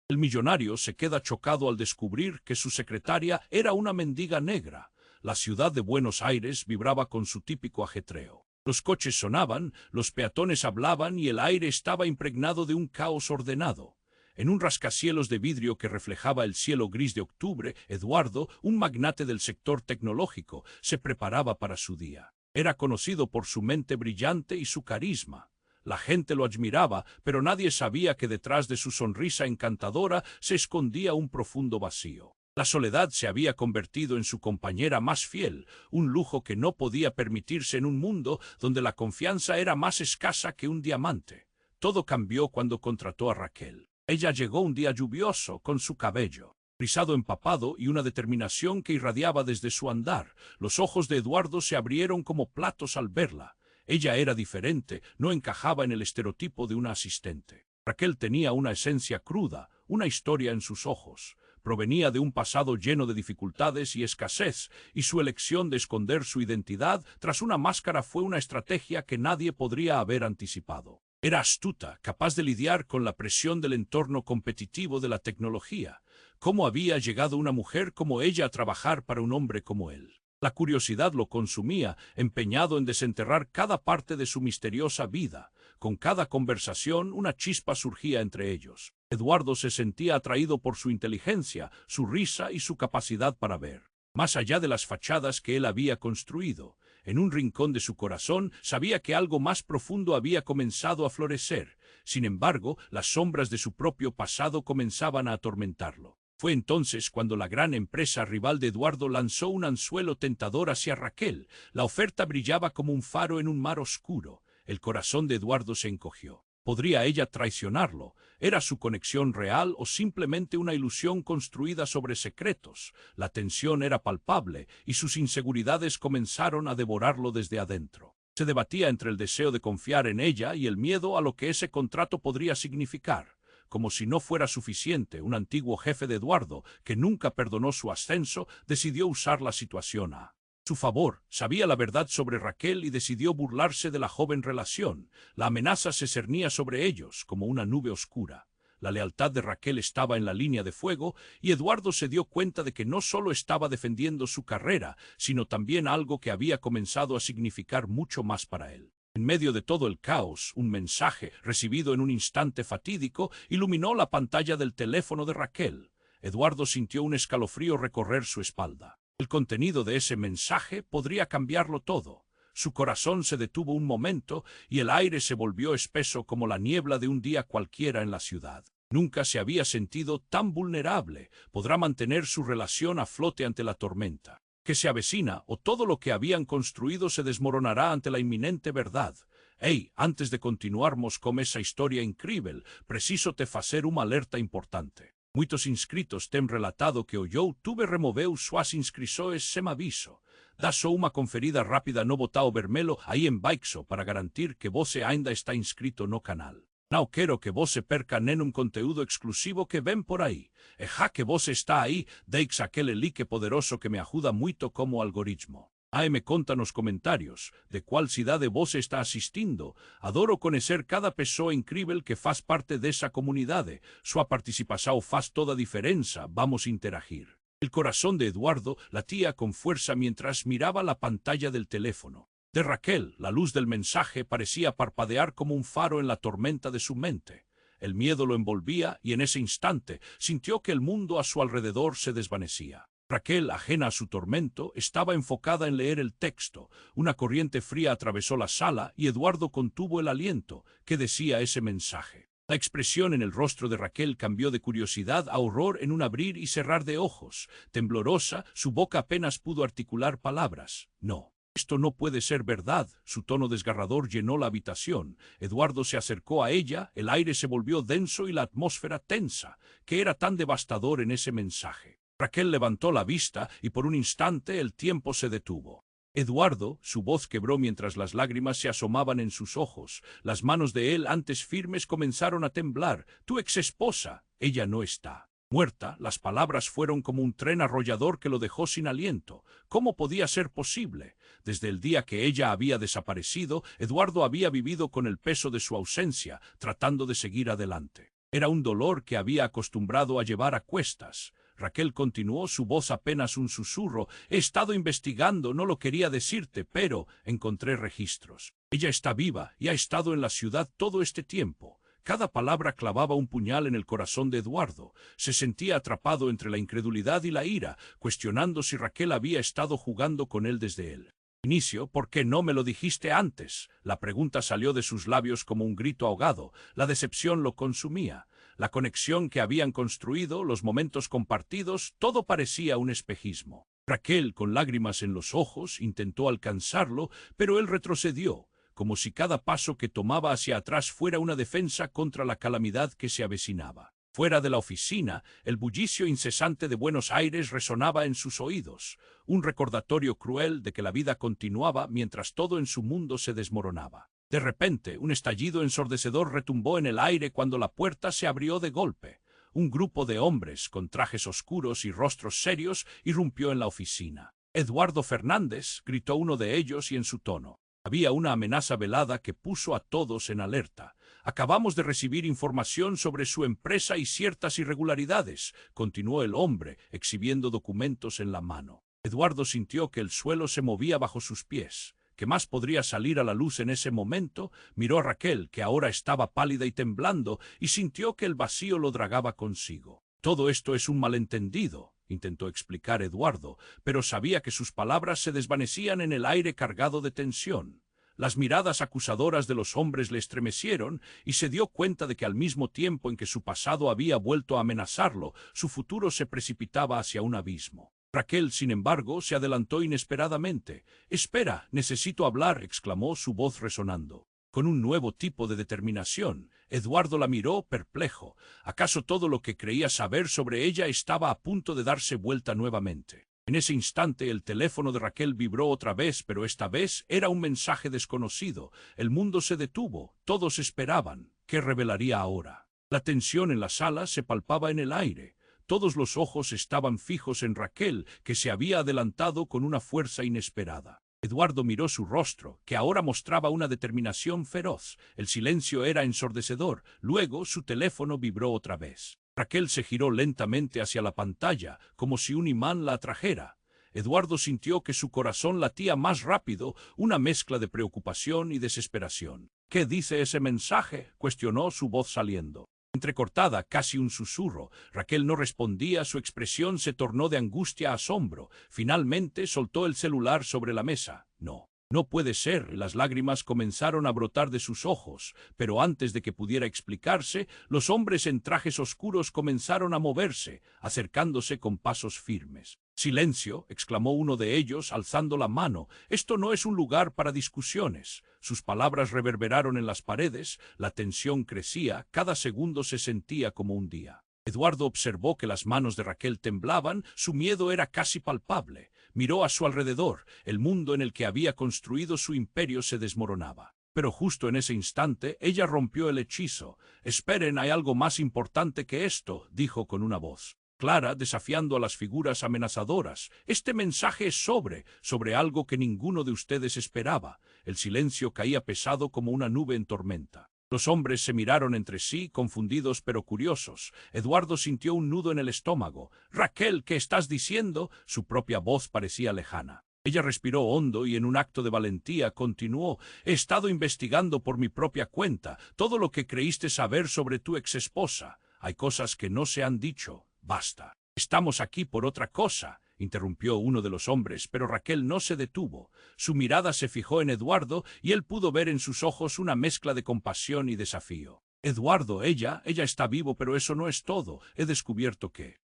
El millonario se queda chocado al descubrir que su secretaria era una mendiga negra. La ciudad de Buenos Aires vibraba con su típico ajetreo. Los coches sonaban, los peatones hablaban y el aire estaba impregnado de un caos ordenado. En un rascacielos de vidrio que reflejaba el cielo gris de octubre, Eduardo, un magnate del sector tecnológico, se preparaba para su día. Era conocido por su mente brillante y su carisma. La gente lo admiraba, pero nadie sabía que detrás de su sonrisa encantadora se escondía un profundo vacío. La soledad se había convertido en su compañera más fiel, un lujo que no podía permitirse en un mundo donde la confianza era más escasa que un diamante. Todo cambió cuando contrató a Raquel. Ella llegó un día lluvioso, con su cabello rizado empapado y una determinación que irradiaba desde su andar. Los ojos de Eduardo se abrieron como platos al verla. Ella era diferente, no encajaba en el estereotipo de una asistente. Raquel tenía una esencia cruda, una historia en sus ojos. Provenía de un pasado lleno de dificultades y escasez, y su elección de esconder su identidad tras una máscara fue una estrategia que nadie podría haber anticipado. Era astuta, capaz de lidiar con la presión del entorno competitivo de la tecnología. ¿Cómo había llegado una mujer como ella a trabajar para un hombre como él? La curiosidad lo consumía, empeñado en desenterrar cada parte de su misteriosa vida. Con cada conversación, una chispa surgía entre ellos. Eduardo se sentía atraído por su inteligencia, su risa y su capacidad para ver más allá de las fachadas que él había construido. En un rincón de su corazón sabía que algo más profundo había comenzado a florecer. Sin embargo, las sombras de su propio pasado comenzaban a atormentarlo. Fue entonces cuando la gran empresa rival de Eduardo lanzó un anzuelo tentador hacia Raquel. La oferta brillaba como un faro en un mar oscuro. El corazón de Eduardo se encogió. ¿Podría ella traicionarlo? ¿Era su conexión real o simplemente una ilusión construida sobre secretos? La tensión era palpable y sus inseguridades comenzaron a devorarlo desde adentro. Se debatía entre el deseo de confiar en ella y el miedo a lo que ese contrato podría significar. Como si no fuera suficiente, un antiguo jefe de Eduardo, que nunca perdonó su ascenso, decidió usar la situación a su favor. Sabía la verdad sobre Raquel y decidió burlarse de la joven relación. La amenaza se cernía sobre ellos como una nube oscura. La lealtad de Raquel estaba en la línea de fuego y Eduardo se dio cuenta de que no solo estaba defendiendo su carrera, sino también algo que había comenzado a significar mucho más para él. En medio de todo el caos, un mensaje, recibido en un instante fatídico, iluminó la pantalla del teléfono de Raquel. Eduardo sintió un escalofrío recorrer su espalda. El contenido de ese mensaje podría cambiarlo todo. Su corazón se detuvo un momento y el aire se volvió espeso como la niebla de un día cualquiera en la ciudad. Nunca se había sentido tan vulnerable. ¿Podrá mantener su relación a flote ante la tormenta que se avecina, o todo lo que habían construido se desmoronará ante la inminente verdad? Ei, antes de continuarmos con esa historia incrível, preciso te facer uma alerta importante. Muitos inscritos têm relatado que o YouTube removeu suas inscrições sem aviso. Dá só uma conferida rápida no botão vermelho aí embaixo para garantir que você ainda está inscrito no canal. Não quero que você perca nenhum conteúdo exclusivo que vem por aí. E já que você está aí, deixe aquele like poderoso que me ajuda muito como algoritmo. Me conta nos comentários de qual cidade você está assistindo. Adoro conhecer cada pessoa incrível que faz parte dessa comunidade. Sua participação faz toda a diferença. Vamos interagir. El corazón de Eduardo latía con fuerza mientras miraba la pantalla del teléfono. De Raquel, la luz del mensaje parecía parpadear como un faro en la tormenta de su mente. El miedo lo envolvía y en ese instante sintió que el mundo a su alrededor se desvanecía. Raquel, ajena a su tormento, estaba enfocada en leer el texto. Una corriente fría atravesó la sala y Eduardo contuvo el aliento. ¿Qué decía ese mensaje? La expresión en el rostro de Raquel cambió de curiosidad a horror en un abrir y cerrar de ojos. Temblorosa, su boca apenas pudo articular palabras. No. Esto no puede ser verdad. Su tono desgarrador llenó la habitación. Eduardo se acercó a ella, el aire se volvió denso y la atmósfera tensa. ¿Qué era tan devastador en ese mensaje? Raquel levantó la vista y por un instante el tiempo se detuvo. Eduardo, su voz quebró mientras las lágrimas se asomaban en sus ojos. Las manos de él, antes firmes, comenzaron a temblar. Tu ex esposa, ella no está muerta. Las palabras fueron como un tren arrollador que lo dejó sin aliento. ¿Cómo podía ser posible? Desde el día que ella había desaparecido, Eduardo había vivido con el peso de su ausencia, tratando de seguir adelante. Era un dolor que había acostumbrado a llevar a cuestas. Raquel continuó, su voz apenas un susurro. He estado investigando, no lo quería decirte, pero encontré registros. Ella está viva y ha estado en la ciudad todo este tiempo. Cada palabra clavaba un puñal en el corazón de Eduardo. Se sentía atrapado entre la incredulidad y la ira, cuestionando si Raquel había estado jugando con él desde el inicio. ¿Por qué no me lo dijiste antes? La pregunta salió de sus labios como un grito ahogado. La decepción lo consumía. La conexión que habían construido, los momentos compartidos, todo parecía un espejismo. Raquel, con lágrimas en los ojos, intentó alcanzarlo, pero él retrocedió, como si cada paso que tomaba hacia atrás fuera una defensa contra la calamidad que se avecinaba. Fuera de la oficina, el bullicio incesante de Buenos Aires resonaba en sus oídos, un recordatorio cruel de que la vida continuaba mientras todo en su mundo se desmoronaba. De repente, un estallido ensordecedor retumbó en el aire cuando la puerta se abrió de golpe. Un grupo de hombres, con trajes oscuros y rostros serios, irrumpió en la oficina. «Eduardo Fernández», gritó uno de ellos y en su tono había una amenaza velada que puso a todos en alerta. «Acabamos de recibir información sobre su empresa y ciertas irregularidades», continuó el hombre, exhibiendo documentos en la mano. Eduardo sintió que el suelo se movía bajo sus pies. ¿Qué más podría salir a la luz en ese momento? Miró a Raquel, que ahora estaba pálida y temblando, y sintió que el vacío lo dragaba consigo. «Todo esto es un malentendido», intentó explicar Eduardo, pero sabía que sus palabras se desvanecían en el aire cargado de tensión. Las miradas acusadoras de los hombres le estremecieron y se dio cuenta de que al mismo tiempo en que su pasado había vuelto a amenazarlo, su futuro se precipitaba hacia un abismo. Raquel, sin embargo, se adelantó inesperadamente. «Espera, necesito hablar», exclamó, su voz resonando con un nuevo tipo de determinación. Eduardo la miró, perplejo. ¿Acaso todo lo que creía saber sobre ella estaba a punto de darse vuelta nuevamente? En ese instante el teléfono de Raquel vibró otra vez, pero esta vez era un mensaje desconocido. El mundo se detuvo. Todos esperaban. ¿Qué revelaría ahora? La tensión en la sala se palpaba en el aire. Todos los ojos estaban fijos en Raquel, que se había adelantado con una fuerza inesperada. Eduardo miró su rostro, que ahora mostraba una determinación feroz. El silencio era ensordecedor. Luego su teléfono vibró otra vez. Raquel se giró lentamente hacia la pantalla, como si un imán la atrajera. Eduardo sintió que su corazón latía más rápido, una mezcla de preocupación y desesperación. «¿Qué dice ese mensaje?», cuestionó, su voz saliendo entrecortada, casi un susurro. Raquel no respondía, su expresión se tornó de angustia a asombro. Finalmente soltó el celular sobre la mesa. «No, no puede ser». Las lágrimas comenzaron a brotar de sus ojos, pero antes de que pudiera explicarse, los hombres en trajes oscuros comenzaron a moverse, acercándose con pasos firmes. «Silencio», exclamó uno de ellos, alzando la mano. «Esto no es un lugar para discusiones». Sus palabras reverberaron en las paredes, la tensión crecía, cada segundo se sentía como un día. Eduardo observó que las manos de Raquel temblaban, su miedo era casi palpable. Miró a su alrededor, el mundo en el que había construido su imperio se desmoronaba. Pero justo en ese instante, ella rompió el hechizo. «Esperen, hay algo más importante que esto», dijo con una voz clara, desafiando a las figuras amenazadoras. «Este mensaje es sobre algo que ninguno de ustedes esperaba». El silencio caía pesado como una nube en tormenta. Los hombres se miraron entre sí, confundidos pero curiosos. Eduardo sintió un nudo en el estómago. «Raquel, ¿qué estás diciendo?». Su propia voz parecía lejana. Ella respiró hondo y en un acto de valentía continuó: «He estado investigando por mi propia cuenta todo lo que creíste saber sobre tu exesposa. Hay cosas que no se han dicho». «Basta. Estamos aquí por otra cosa», interrumpió uno de los hombres, pero Raquel no se detuvo. Su mirada se fijó en Eduardo y él pudo ver en sus ojos una mezcla de compasión y desafío. «Eduardo, ella está vivo, pero eso no es todo. He descubierto que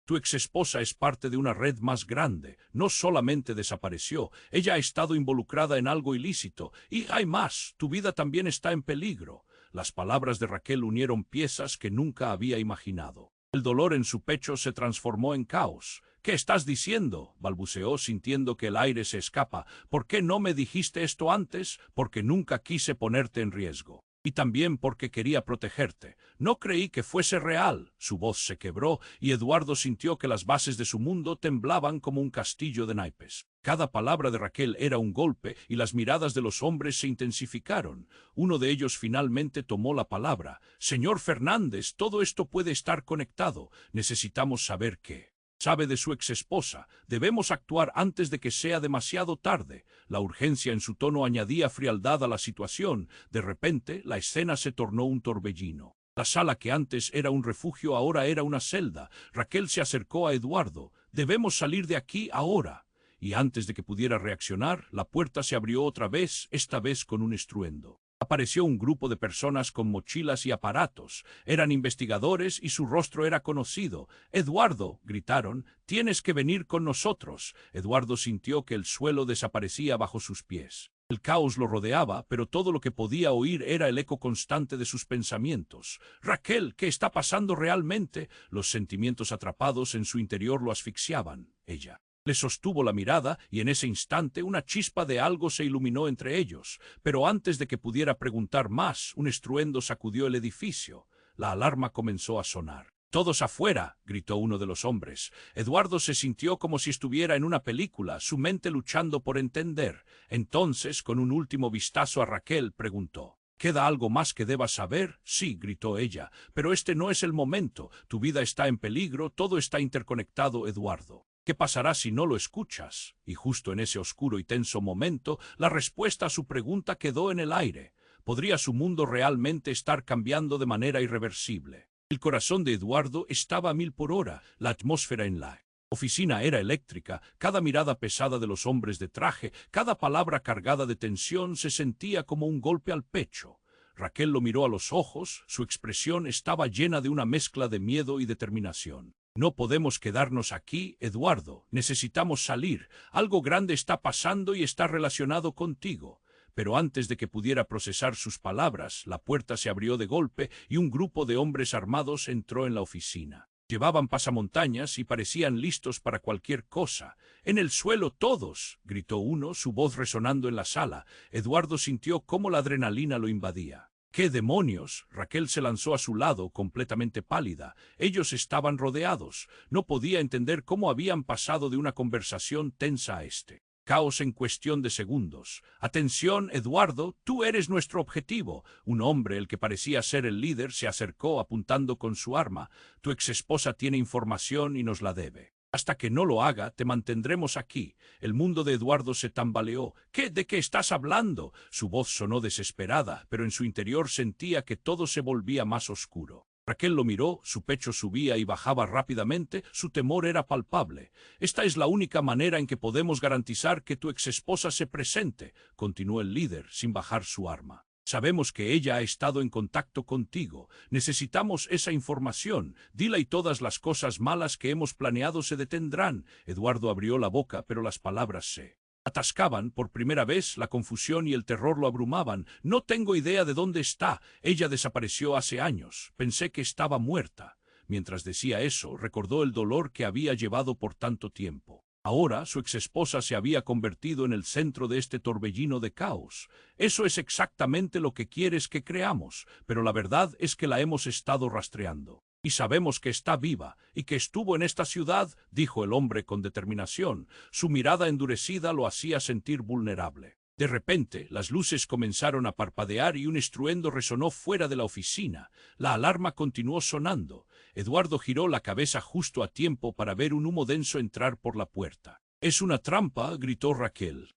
tu exesposa es parte de una red más grande. No solamente desapareció, ella ha estado involucrada en algo ilícito. Y hay más, tu vida también está en peligro». Las palabras de Raquel unieron piezas que nunca había imaginado. El dolor en su pecho se transformó en caos. «¿Qué estás diciendo?», balbuceó, sintiendo que el aire se escapa. «¿Por qué no me dijiste esto antes?». «Porque nunca quise ponerte en riesgo». y también porque quería protegerte. No creí que fuese real. Su voz se quebró y Eduardo sintió que las bases de su mundo temblaban como un castillo de naipes. Cada palabra de Raquel era un golpe y las miradas de los hombres se intensificaron. Uno de ellos finalmente tomó la palabra. Señor Fernández, todo esto puede estar conectado. Necesitamos saber qué. Sabe de su exesposa. Debemos actuar antes de que sea demasiado tarde. La urgencia en su tono añadía frialdad a la situación. De repente, la escena se tornó un torbellino. La sala que antes era un refugio ahora era una celda. Raquel se acercó a Eduardo. Debemos salir de aquí ahora. Y antes de que pudiera reaccionar, la puerta se abrió otra vez, esta vez con un estruendo. Apareció un grupo de personas con mochilas y aparatos. Eran investigadores y su rostro era conocido. «Eduardo», gritaron, «tienes que venir con nosotros». Eduardo sintió que el suelo desaparecía bajo sus pies. El caos lo rodeaba, pero todo lo que podía oír era el eco constante de sus pensamientos. «Raquel, ¿qué está pasando realmente?» Los sentimientos atrapados en su interior lo asfixiaban. Ella le sostuvo la mirada y en ese instante una chispa de algo se iluminó entre ellos. Pero antes de que pudiera preguntar más, un estruendo sacudió el edificio. La alarma comenzó a sonar. «¡Todos afuera!», gritó uno de los hombres. Eduardo se sintió como si estuviera en una película, su mente luchando por entender. Entonces, con un último vistazo a Raquel, preguntó: «¿Queda algo más que debas saber?» «Sí», gritó ella, «pero este no es el momento. Tu vida está en peligro, todo está interconectado, Eduardo. ¿Qué pasará si no lo escuchas?». Y justo en ese oscuro y tenso momento, la respuesta a su pregunta quedó en el aire. ¿Podría su mundo realmente estar cambiando de manera irreversible? El corazón de Eduardo estaba a 1000 por hora. La atmósfera en la oficina era eléctrica. Cada mirada pesada de los hombres de traje, cada palabra cargada de tensión se sentía como un golpe al pecho. Raquel lo miró a los ojos. Su expresión estaba llena de una mezcla de miedo y determinación. «No podemos quedarnos aquí, Eduardo. Necesitamos salir. Algo grande está pasando y está relacionado contigo». Pero antes de que pudiera procesar sus palabras, la puerta se abrió de golpe y un grupo de hombres armados entró en la oficina. Llevaban pasamontañas y parecían listos para cualquier cosa. «¡En el suelo todos!», gritó uno, su voz resonando en la sala. Eduardo sintió cómo la adrenalina lo invadía. «¿Qué demonios?». Raquel se lanzó a su lado, completamente pálida. Ellos estaban rodeados. No podía entender cómo habían pasado de una conversación tensa a este caos en cuestión de segundos. «Atención, Eduardo, tú eres nuestro objetivo». Un hombre, el que parecía ser el líder, se acercó apuntando con su arma. «Tu exesposa tiene información y nos la debe. Hasta que no lo haga, te mantendremos aquí». El mundo de Eduardo se tambaleó. ¿De qué estás hablando?». Su voz sonó desesperada, pero en su interior sentía que todo se volvía más oscuro. Raquel lo miró, su pecho subía y bajaba rápidamente, su temor era palpable. «Esta es la única manera en que podemos garantizar que tu exesposa se presente», continuó el líder, sin bajar su arma. «Sabemos que ella ha estado en contacto contigo. Necesitamos esa información. Dila y todas las cosas malas que hemos planeado se detendrán». Eduardo abrió la boca, pero las palabras se atascaban. Por primera vez, la confusión y el terror lo abrumaban. «No tengo idea de dónde está. Ella desapareció hace años. Pensé que estaba muerta». Mientras decía eso, recordó el dolor que había llevado por tanto tiempo. Ahora su exesposa se había convertido en el centro de este torbellino de caos. «Eso es exactamente lo que quieres que creamos, pero la verdad es que la hemos estado rastreando. Y sabemos que está viva y que estuvo en esta ciudad», dijo el hombre con determinación. Su mirada endurecida lo hacía sentir vulnerable. De repente, las luces comenzaron a parpadear y un estruendo resonó fuera de la oficina. La alarma continuó sonando. Eduardo giró la cabeza justo a tiempo para ver un humo denso entrar por la puerta. «Es una trampa», gritó Raquel,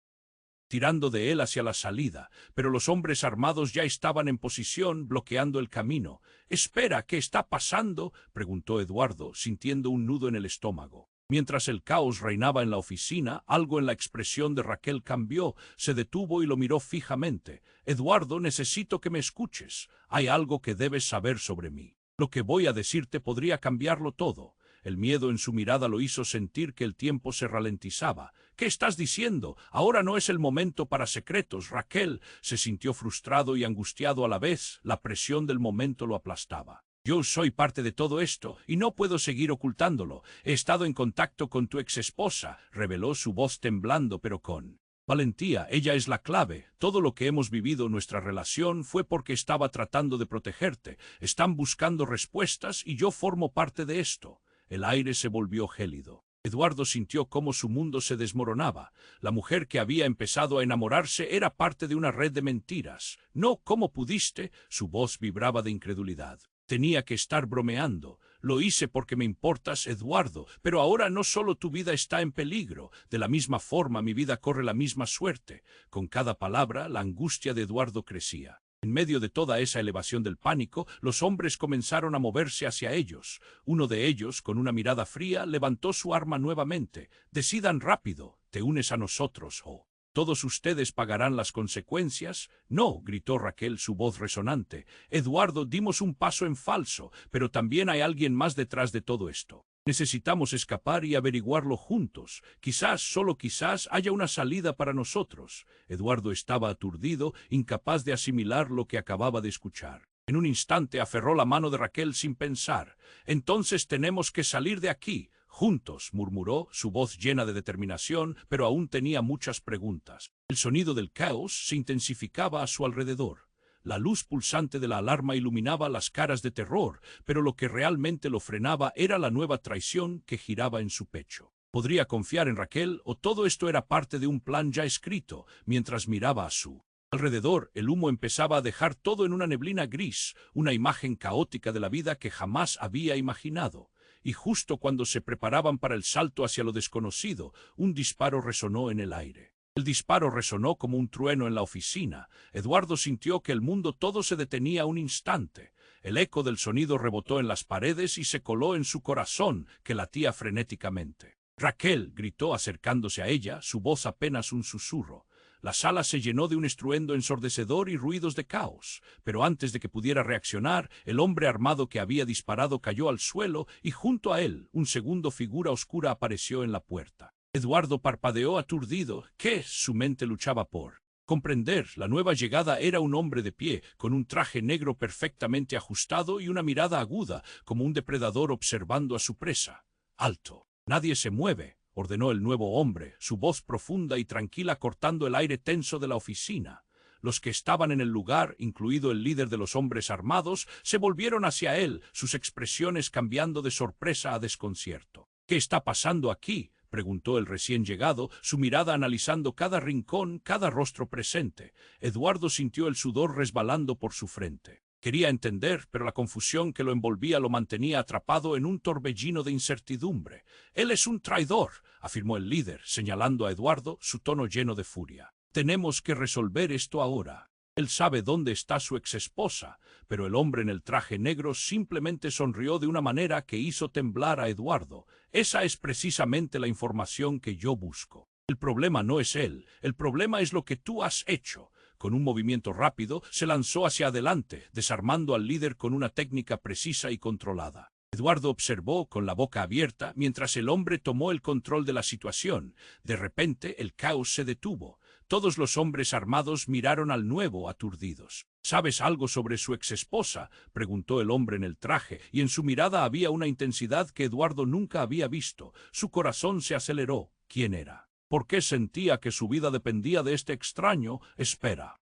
tirando de él hacia la salida, pero los hombres armados ya estaban en posición, bloqueando el camino. «Espera, ¿qué está pasando?», preguntó Eduardo, sintiendo un nudo en el estómago. Mientras el caos reinaba en la oficina, algo en la expresión de Raquel cambió, se detuvo y lo miró fijamente. «Eduardo, necesito que me escuches. Hay algo que debes saber sobre mí. Lo que voy a decirte podría cambiarlo todo». El miedo en su mirada lo hizo sentir que el tiempo se ralentizaba. «¿Qué estás diciendo? Ahora no es el momento para secretos». Raquel se sintió frustrado y angustiado a la vez. La presión del momento lo aplastaba. «Yo soy parte de todo esto y no puedo seguir ocultándolo. He estado en contacto con tu exesposa», reveló, su voz temblando pero con Valentía, ella es la clave. Todo lo que hemos vivido en nuestra relación fue porque estaba tratando de protegerte. Están buscando respuestas y yo formo parte de esto. El aire se volvió gélido. Eduardo sintió cómo su mundo se desmoronaba. La mujer que había empezado a enamorarse era parte de una red de mentiras. No, ¿cómo pudiste? Su voz vibraba de incredulidad. Tenía que estar bromeando. Lo hice porque me importas, Eduardo, pero ahora no solo tu vida está en peligro, de la misma forma mi vida corre la misma suerte. Con cada palabra, la angustia de Eduardo crecía. En medio de toda esa elevación del pánico, los hombres comenzaron a moverse hacia ellos. Uno de ellos, con una mirada fría, levantó su arma nuevamente. Decidan rápido, ¿te unes a nosotros o todos ustedes pagarán las consecuencias? No, gritó Raquel, su voz resonante. Eduardo, dimos un paso en falso, pero también hay alguien más detrás de todo esto. Necesitamos escapar y averiguarlo juntos. Quizás, solo quizás, haya una salida para nosotros. Eduardo estaba aturdido, incapaz de asimilar lo que acababa de escuchar. En un instante aferró la mano de Raquel sin pensar. Entonces tenemos que salir de aquí. Juntos, murmuró, su voz llena de determinación, pero aún tenía muchas preguntas. El sonido del caos se intensificaba a su alrededor. La luz pulsante de la alarma iluminaba las caras de terror, pero lo que realmente lo frenaba era la nueva traición que giraba en su pecho. ¿Podría confiar en Raquel o todo esto era parte de un plan ya escrito? Mientras miraba a su alrededor, el humo empezaba a dejar todo en una neblina gris, una imagen caótica de la vida que jamás había imaginado. Y justo cuando se preparaban para el salto hacia lo desconocido, un disparo resonó en el aire. El disparo resonó como un trueno en la oficina. Eduardo sintió que el mundo todo se detenía un instante. El eco del sonido rebotó en las paredes y se coló en su corazón, que latía frenéticamente. Raquel, gritó acercándose a ella, su voz apenas un susurro. La sala se llenó de un estruendo ensordecedor y ruidos de caos, pero antes de que pudiera reaccionar, el hombre armado que había disparado cayó al suelo y junto a él, un segundo figura oscura apareció en la puerta. Eduardo parpadeó aturdido. ¿Qué? Su mente luchaba por comprender. La nueva llegada era un hombre de pie, con un traje negro perfectamente ajustado y una mirada aguda, como un depredador observando a su presa. ¡Alto! Nadie se mueve, ordenó el nuevo hombre, su voz profunda y tranquila cortando el aire tenso de la oficina. Los que estaban en el lugar, incluido el líder de los hombres armados, se volvieron hacia él, sus expresiones cambiando de sorpresa a desconcierto. ¿Qué está pasando aquí?, preguntó el recién llegado, su mirada analizando cada rincón, cada rostro presente. Eduardo sintió el sudor resbalando por su frente. Quería entender, pero la confusión que lo envolvía lo mantenía atrapado en un torbellino de incertidumbre. «Él es un traidor», afirmó el líder, señalando a Eduardo, su tono lleno de furia. «Tenemos que resolver esto ahora». Él sabe dónde está su exesposa, pero el hombre en el traje negro simplemente sonrió de una manera que hizo temblar a Eduardo. Esa es precisamente la información que yo busco. El problema no es él, el problema es lo que tú has hecho. Con un movimiento rápido, se lanzó hacia adelante, desarmando al líder con una técnica precisa y controlada. Eduardo observó con la boca abierta mientras el hombre tomó el control de la situación. De repente, el caos se detuvo. Todos los hombres armados miraron al nuevo, aturdidos. «¿Sabes algo sobre su exesposa?», preguntó el hombre en el traje, y en su mirada había una intensidad que Eduardo nunca había visto. Su corazón se aceleró. ¿Quién era? ¿Por qué sentía que su vida dependía de este extraño? «Espera»,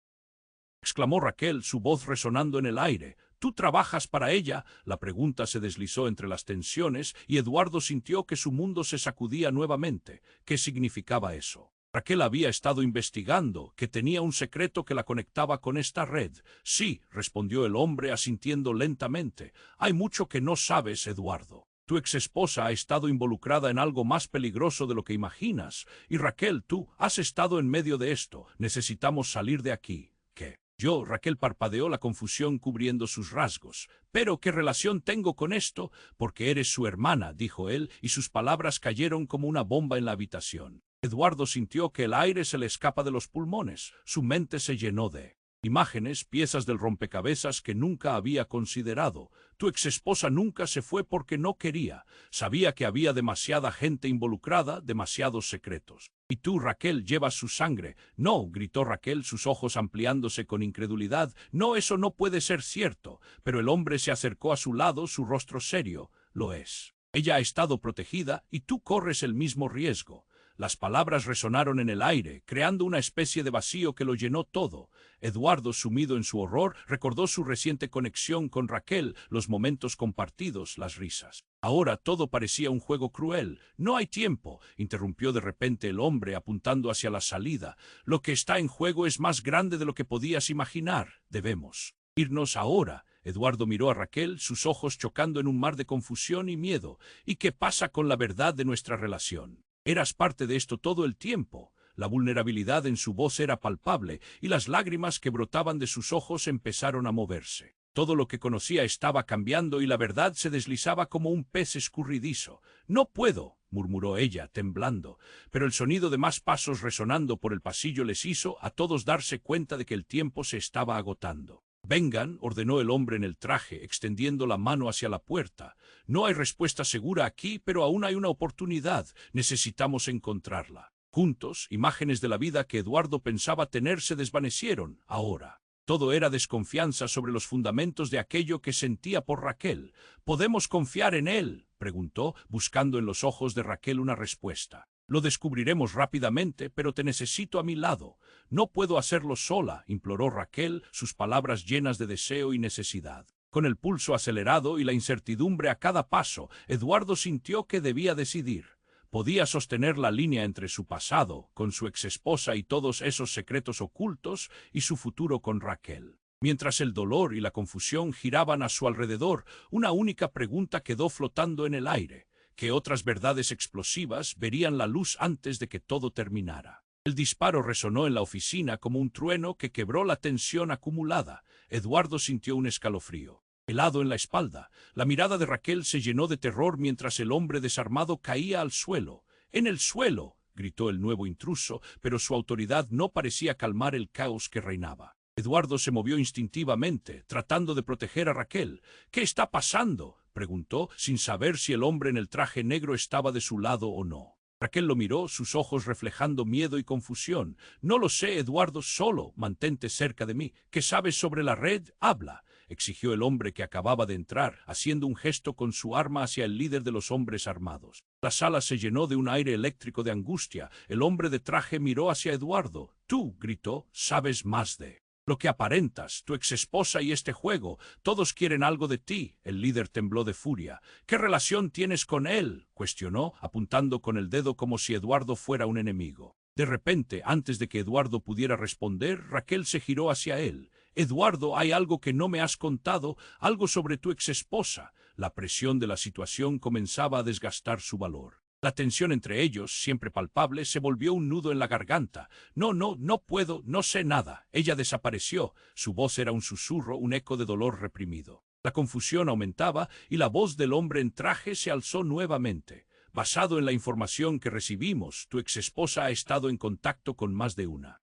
exclamó Raquel, su voz resonando en el aire. «¿Tú trabajas para ella?». La pregunta se deslizó entre las tensiones y Eduardo sintió que su mundo se sacudía nuevamente. ¿Qué significaba eso? Raquel había estado investigando, que tenía un secreto que la conectaba con esta red. «Sí», respondió el hombre asintiendo lentamente. «Hay mucho que no sabes, Eduardo. Tu exesposa ha estado involucrada en algo más peligroso de lo que imaginas. Y Raquel, tú has estado en medio de esto. Necesitamos salir de aquí». «¿Qué?» Yo, Raquel parpadeó, la confusión cubriendo sus rasgos. «¿Pero qué relación tengo con esto?» «Porque eres su hermana», dijo él, y sus palabras cayeron como una bomba en la habitación. Eduardo sintió que el aire se le escapa de los pulmones. Su mente se llenó de imágenes, piezas del rompecabezas que nunca había considerado. Tu exesposa nunca se fue porque no quería. Sabía que había demasiada gente involucrada, demasiados secretos. Y tú, Raquel, llevas su sangre. «No», gritó Raquel, sus ojos ampliándose con incredulidad. «No, eso no puede ser cierto». Pero el hombre se acercó a su lado, su rostro serio. «Lo es. Ella ha estado protegida y tú corres el mismo riesgo». Las palabras resonaron en el aire, creando una especie de vacío que lo llenó todo. Eduardo, sumido en su horror, recordó su reciente conexión con Raquel, los momentos compartidos, las risas. Ahora todo parecía un juego cruel. No hay tiempo, interrumpió de repente el hombre, apuntando hacia la salida. Lo que está en juego es más grande de lo que podías imaginar. Debemos irnos ahora. Eduardo miró a Raquel, sus ojos chocando en un mar de confusión y miedo. ¿Y qué pasa con la verdad de nuestra relación? Eras parte de esto todo el tiempo. La vulnerabilidad en su voz era palpable, y las lágrimas que brotaban de sus ojos empezaron a moverse. Todo lo que conocía estaba cambiando y la verdad se deslizaba como un pez escurridizo. «No puedo», murmuró ella, temblando, pero el sonido de más pasos resonando por el pasillo les hizo a todos darse cuenta de que el tiempo se estaba agotando. «Vengan», ordenó el hombre en el traje, extendiendo la mano hacia la puerta. «No hay respuesta segura aquí, pero aún hay una oportunidad. Necesitamos encontrarla». Juntos, imágenes de la vida que Eduardo pensaba tener se desvanecieron. Ahora todo era desconfianza sobre los fundamentos de aquello que sentía por Raquel. «¿Podemos confiar en él?», preguntó, buscando en los ojos de Raquel una respuesta. «Lo descubriremos rápidamente, pero te necesito a mi lado». «No puedo hacerlo sola», imploró Raquel, sus palabras llenas de deseo y necesidad. Con el pulso acelerado y la incertidumbre a cada paso, Eduardo sintió que debía decidir. Podía sostener la línea entre su pasado, con su exesposa y todos esos secretos ocultos, y su futuro con Raquel. Mientras el dolor y la confusión giraban a su alrededor, una única pregunta quedó flotando en el aire: ¿qué otras verdades explosivas verían la luz antes de que todo terminara? El disparo resonó en la oficina como un trueno que quebró la tensión acumulada. Eduardo sintió un escalofrío helado en la espalda. La mirada de Raquel se llenó de terror mientras el hombre desarmado caía al suelo. «¡En el suelo!», gritó el nuevo intruso, pero su autoridad no parecía calmar el caos que reinaba. Eduardo se movió instintivamente, tratando de proteger a Raquel. «¿Qué está pasando?», preguntó, sin saber si el hombre en el traje negro estaba de su lado o no. Raquel lo miró, sus ojos reflejando miedo y confusión. «No lo sé, Eduardo, solo mantente cerca de mí. ¿Qué sabes sobre la red? Habla», exigió el hombre que acababa de entrar, haciendo un gesto con su arma hacia el líder de los hombres armados. La sala se llenó de un aire eléctrico de angustia. El hombre de traje miró hacia Eduardo. «Tú», gritó, «sabes más de lo que aparentas, tu exesposa y este juego. Todos quieren algo de ti». El líder tembló de furia. «¿Qué relación tienes con él?», cuestionó, apuntando con el dedo como si Eduardo fuera un enemigo. De repente, antes de que Eduardo pudiera responder, Raquel se giró hacia él. «Eduardo, hay algo que no me has contado, algo sobre tu exesposa». La presión de la situación comenzaba a desgastar su valor. La tensión entre ellos, siempre palpable, se volvió un nudo en la garganta. No puedo, no sé nada. Ella desapareció». Su voz era un susurro, un eco de dolor reprimido. La confusión aumentaba y la voz del hombre en traje se alzó nuevamente. «Basado en la información que recibimos, tu exesposa ha estado en contacto con más de una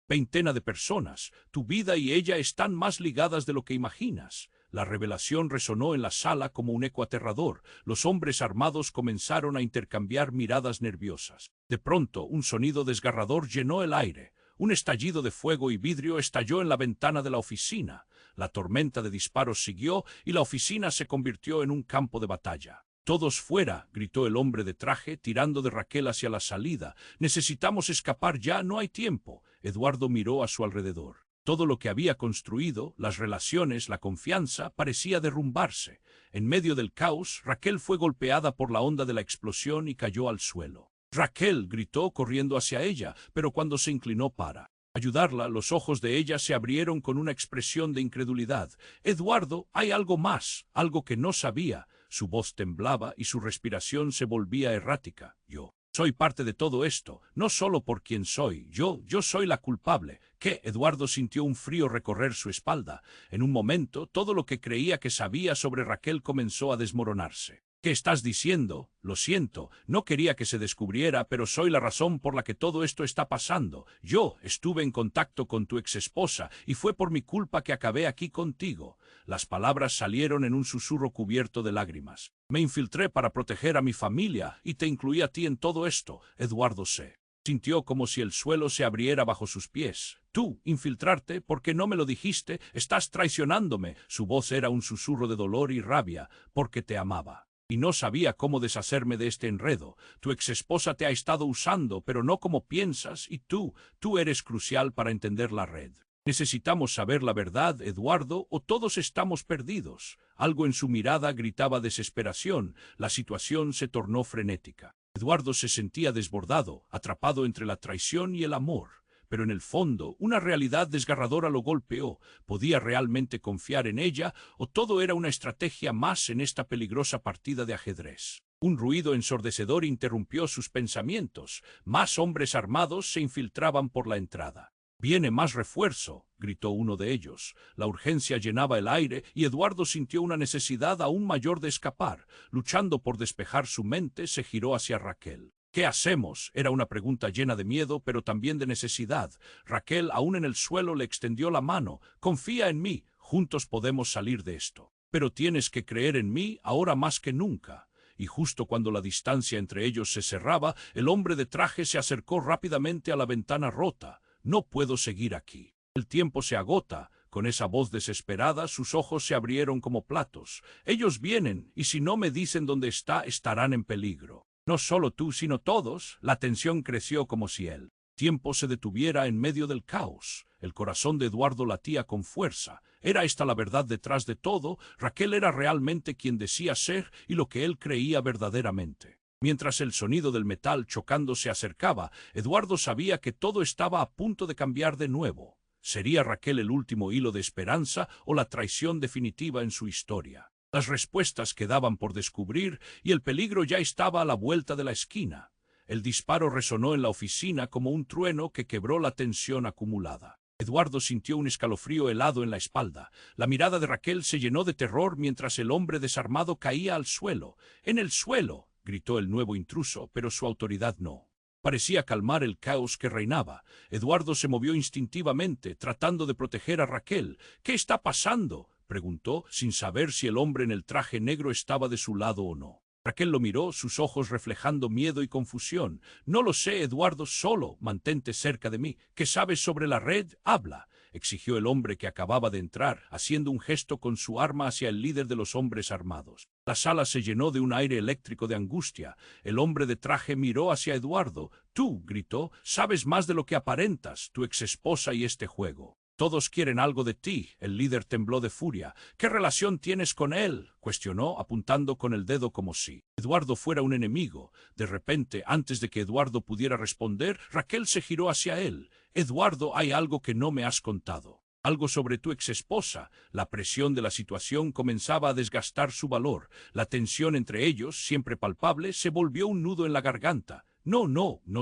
veintena de personas. Tu vida y ella están más ligadas de lo que imaginas». La revelación resonó en la sala como un eco aterrador. Los hombres armados comenzaron a intercambiar miradas nerviosas. De pronto, un sonido desgarrador llenó el aire. Un estallido de fuego y vidrio estalló en la ventana de la oficina. La tormenta de disparos siguió y la oficina se convirtió en un campo de batalla. «Todos fuera», gritó el hombre de traje, tirando de Raquel hacia la salida. «Necesitamos escapar ya, no hay tiempo». Eduardo miró a su alrededor. Todo lo que había construido, las relaciones, la confianza, parecía derrumbarse. En medio del caos, Raquel fue golpeada por la onda de la explosión y cayó al suelo. «¡Raquel!», gritó, corriendo hacia ella, pero cuando se inclinó para ayudarla, los ojos de ella se abrieron con una expresión de incredulidad. «Eduardo, hay algo más, algo que no sabía». Su voz temblaba y su respiración se volvía errática. «Yo soy parte de todo esto, no solo por quien soy. Yo soy la culpable». «¿Qué?». Eduardo sintió un frío recorrer su espalda. En un momento, todo lo que creía que sabía sobre Raquel comenzó a desmoronarse. «¿Qué estás diciendo?». «Lo siento, no quería que se descubriera, pero soy la razón por la que todo esto está pasando. Yo estuve en contacto con tu exesposa y fue por mi culpa que acabé aquí contigo». Las palabras salieron en un susurro cubierto de lágrimas. «Me infiltré para proteger a mi familia y te incluí a ti en todo esto». Eduardo se sintió como si el suelo se abriera bajo sus pies. «¿Tú, infiltrarte? ¿Por qué no me lo dijiste? Estás traicionándome». Su voz era un susurro de dolor y rabia. «Porque te amaba». y no sabía cómo deshacerme de este enredo. Tu exesposa te ha estado usando, pero no como piensas, y tú eres crucial para entender la red. Necesitamos saber la verdad, Eduardo, o todos estamos perdidos. Algo en su mirada gritaba desesperación. La situación se tornó frenética. Eduardo se sentía desbordado, atrapado entre la traición y el amor. Pero en el fondo, una realidad desgarradora lo golpeó. ¿Podía realmente confiar en ella, o todo era una estrategia más en esta peligrosa partida de ajedrez? Un ruido ensordecedor interrumpió sus pensamientos. Más hombres armados se infiltraban por la entrada. «Viene más refuerzo», gritó uno de ellos. La urgencia llenaba el aire y Eduardo sintió una necesidad aún mayor de escapar. Luchando por despejar su mente, se giró hacia Raquel. «¿Qué hacemos?», era una pregunta llena de miedo, pero también de necesidad. Raquel, aún en el suelo, le extendió la mano. «Confía en mí, juntos podemos salir de esto. Pero tienes que creer en mí ahora más que nunca». Y justo cuando la distancia entre ellos se cerraba, el hombre de traje se acercó rápidamente a la ventana rota. «No puedo seguir aquí. El tiempo se agota». Con esa voz desesperada, sus ojos se abrieron como platos. «Ellos vienen, y si no me dicen dónde está, estarán en peligro. No solo tú, sino todos». La tensión creció como si el tiempo se detuviera en medio del caos. El corazón de Eduardo latía con fuerza. ¿Era esta la verdad detrás de todo? ¿Raquel era realmente quien decía ser y lo que él creía verdaderamente? Mientras el sonido del metal chocando se acercaba, Eduardo sabía que todo estaba a punto de cambiar de nuevo. ¿Sería Raquel el último hilo de esperanza o la traición definitiva en su historia? Las respuestas quedaban por descubrir y el peligro ya estaba a la vuelta de la esquina. El disparo resonó en la oficina como un trueno que quebró la tensión acumulada. Eduardo sintió un escalofrío helado en la espalda. La mirada de Raquel se llenó de terror mientras el hombre desarmado caía al suelo. «¡En el suelo!», gritó el nuevo intruso, pero su autoridad no parecía calmar el caos que reinaba. Eduardo se movió instintivamente, tratando de proteger a Raquel. «¿Qué está pasando?», preguntó, sin saber si el hombre en el traje negro estaba de su lado o no. Raquel lo miró, sus ojos reflejando miedo y confusión. «No lo sé, Eduardo, solo mantente cerca de mí. ¿Qué sabes sobre la red? Habla», exigió el hombre que acababa de entrar, haciendo un gesto con su arma hacia el líder de los hombres armados. La sala se llenó de un aire eléctrico de angustia. El hombre de traje miró hacia Eduardo. «Tú», gritó, «sabes más de lo que aparentas, tu exesposa y este juego. Todos quieren algo de ti». El líder tembló de furia. «¿Qué relación tienes con él?», cuestionó, apuntando con el dedo como si Eduardo fuera un enemigo. De repente, antes de que Eduardo pudiera responder, Raquel se giró hacia él. «Eduardo, hay algo que no me has contado. Algo sobre tu exesposa». La presión de la situación comenzaba a desgastar su valor. La tensión entre ellos, siempre palpable, se volvió un nudo en la garganta. No